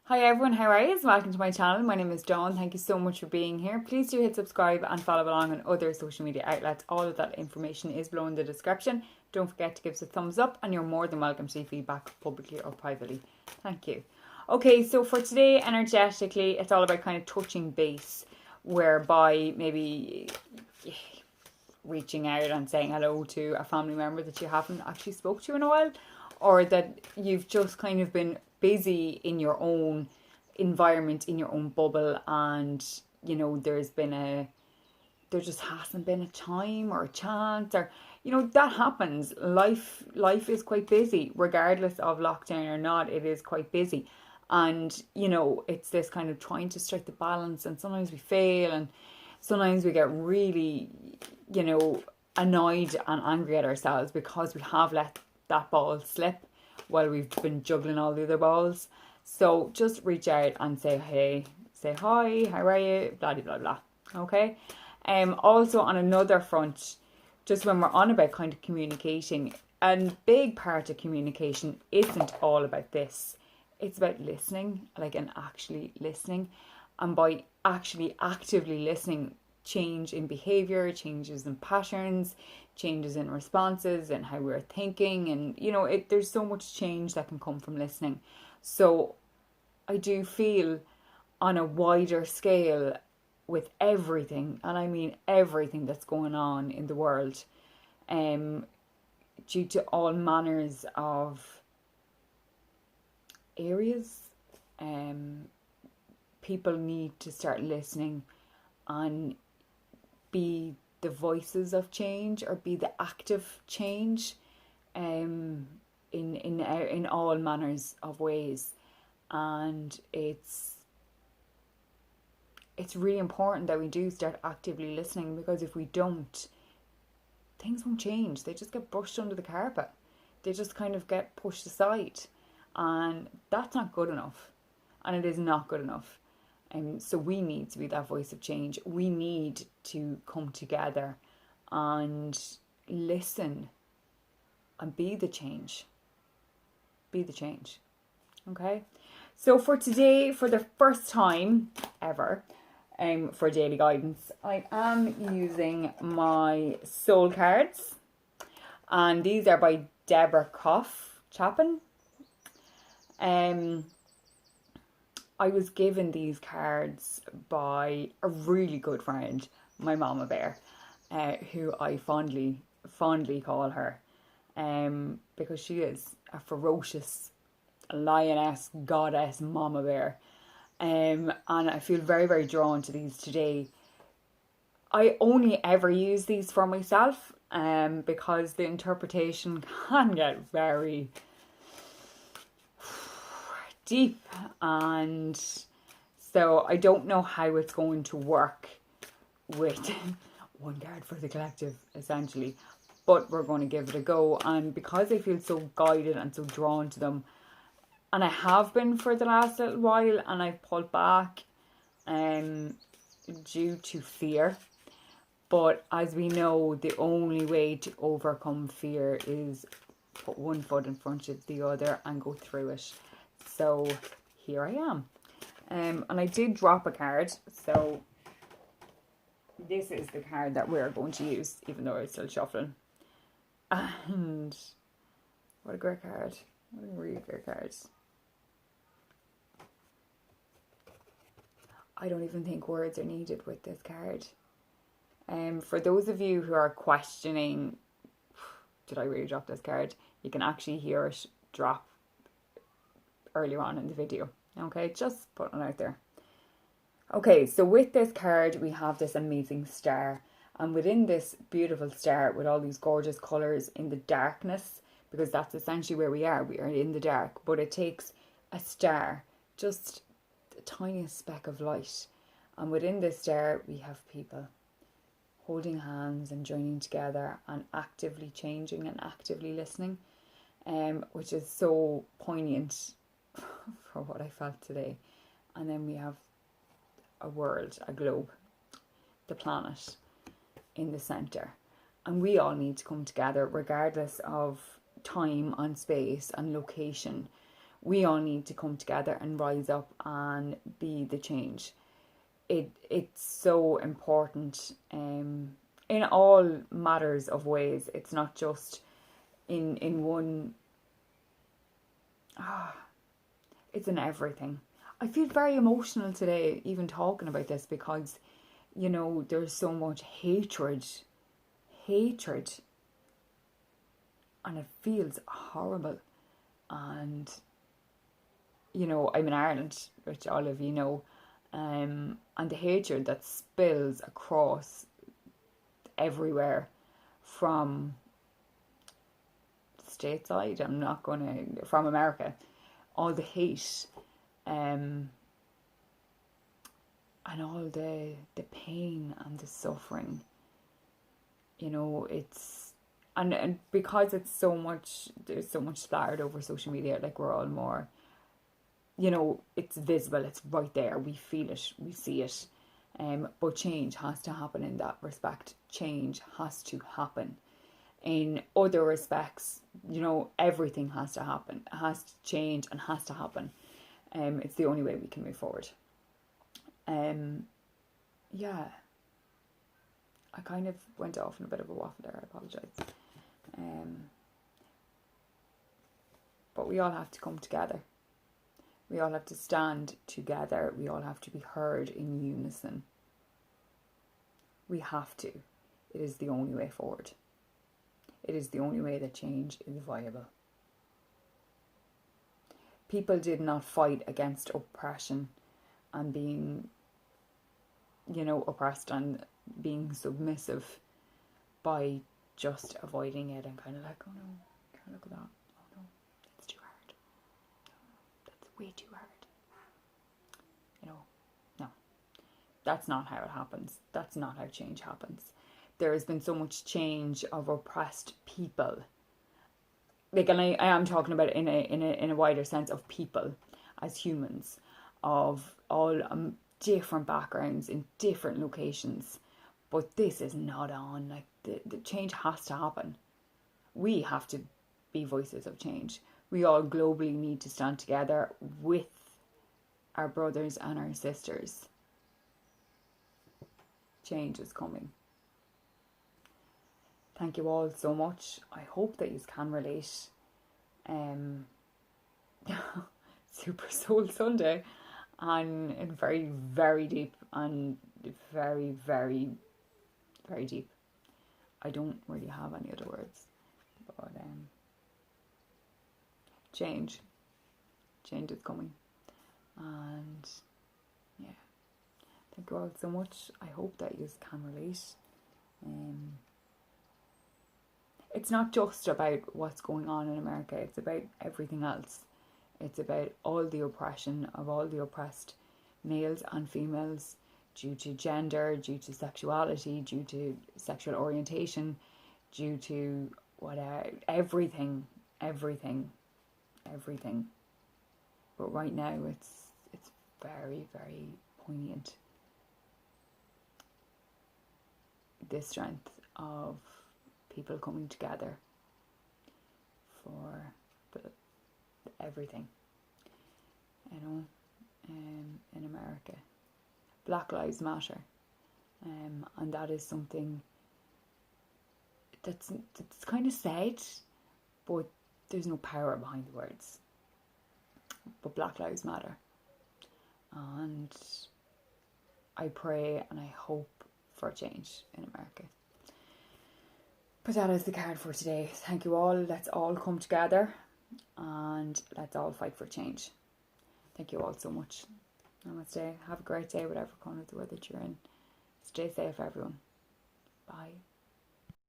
Hi everyone, how are you? Welcome to my channel. My name is Dawn. Thank you so much for being here. Please do hit subscribe and follow along on other social media outlets. All of that information is below in the description. Don't forget to give us a thumbs up and you're more than welcome to leave feedback publicly or privately. Thank you. Okay, so for today, energetically, it's all about kind of touching base, whereby maybe reaching out and saying hello to a family member that you haven't actually spoke to in a while, or that you've just kind of been busy in your own environment, in your own bubble, and there just hasn't been a time or a chance, or that happens. Life is quite busy regardless of lockdown or not. It is quite busy, and it's this kind of trying to strike the balance, and sometimes we fail, and sometimes we get really annoyed and angry at ourselves because we have let that ball slip while we've been juggling all the other balls. So just reach out and say hey, say hi, how are you, blah blah blah. Okay. Also on another front, just when we're on about kind of communicating, a big part of communication isn't all about this. It's about listening, and actually listening. And by actually actively listening, change in behavior, changes in patterns, changes in responses and how we're thinking, and there's so much change that can come from listening. So I do feel on a wider scale, with everything, and I mean everything that's going on in the world, due to all manners of areas, people need to start listening and be the voices of change, or be the active change, in all manners of ways. And it's really important that we do start actively listening, because if we don't, things won't change. They just get brushed under the carpet. They just kind of get pushed aside, and that's not good enough, and it is not good enough. So we need to be that voice of change. We need to come together and listen and be the change. Be the change. Okay? So for today, for the first time ever, for daily guidance, I am using my soul cards. And these are by Deborah Chapin. I was given these cards by a really good friend, my Mama Bear, who I fondly call her, because she is a ferocious lioness, goddess, Mama Bear. And I feel very, very drawn to these today. I only ever use these for myself, because the interpretation can get very deep, and so I don't know how it's going to work with one card for the collective, essentially, but we're going to give it a go. And because I feel so guided and so drawn to them, and I have been for the last little while, and I've pulled back due to fear, but as we know, the only way to overcome fear is put one foot in front of the other and go through it. So here I am. And I did drop a card, so this is the card that we're going to use, even though I'm still shuffling. And what a great card. What a really great card. I don't even think words are needed with this card. For those of you who are questioning, did I really drop this card? You can actually hear it drop earlier on in the video. Okay, just putting it out there. Okay, so with this card we have this amazing star, and within this beautiful star with all these gorgeous colours in the darkness, because that's essentially where we are in the dark, but it takes a star, just the tiniest speck of light, and within this star we have people holding hands and joining together and actively changing and actively listening, which is so poignant for what I felt today. And then we have a world, a globe, the planet in the centre, and we all need to come together regardless of time and space and location. We all need to come together and rise up and be the change. It's so important in all matters of ways. It's not just in one. It's in everything. I feel very emotional today even talking about this because, you know, there's so much hatred, and it feels horrible. And, you know, I'm in Ireland, which all of you know, and the hatred that spills across everywhere from stateside, from America, all the hate, and all the pain and the suffering, you know, it's, and because it's so much, there's so much splattered over social media, like we're all more, you know, it's visible, it's right there, we feel it, we see it, but change has to happen in that respect. Change has to happen. In other respects, you know, everything has to happen. It has to change and has to happen. It's the only way we can move forward. Yeah. I kind of went off in a bit of a waffle there, I apologise. But we all have to come together. We all have to stand together. We all have to be heard in unison. We have to. It is the only way forward. It is the only way that change is viable. People did not fight against oppression and being, you know, oppressed and being submissive by just avoiding it and kind of like, oh no, can't look at that. Oh no, it's too hard. No, that's way too hard. You know, no. That's not how it happens. That's not how change happens. There has been so much change of oppressed people. Like, and I am talking about it in a wider sense of people as humans, of all different backgrounds in different locations. But this is not on. Like, the change has to happen. We have to be voices of change. We all globally need to stand together with our brothers and our sisters. Change is coming. Thank you all so much. I hope that you can relate. Super Soul Sunday, and very, very deep, and very, very, very deep. I don't really have any other words, but change is coming, and yeah, thank you all so much. I hope that you can relate. It's not just about what's going on in America, it's about everything else. It's about all the oppression of all the oppressed males and females due to gender, due to sexuality, due to sexual orientation, due to whatever, everything. But right now it's very, very poignant. The strength of people coming together for everything, you know, in America. Black Lives Matter, and that is something that's kind of said, but there's no power behind the words. But Black Lives Matter, and I pray and I hope for change in America. But that is the card for today. Thank you all. Let's all come together and let's all fight for change. Thank you all so much. Namaste. Have a great day, whatever corner of the world that you're in. Stay safe, everyone. Bye.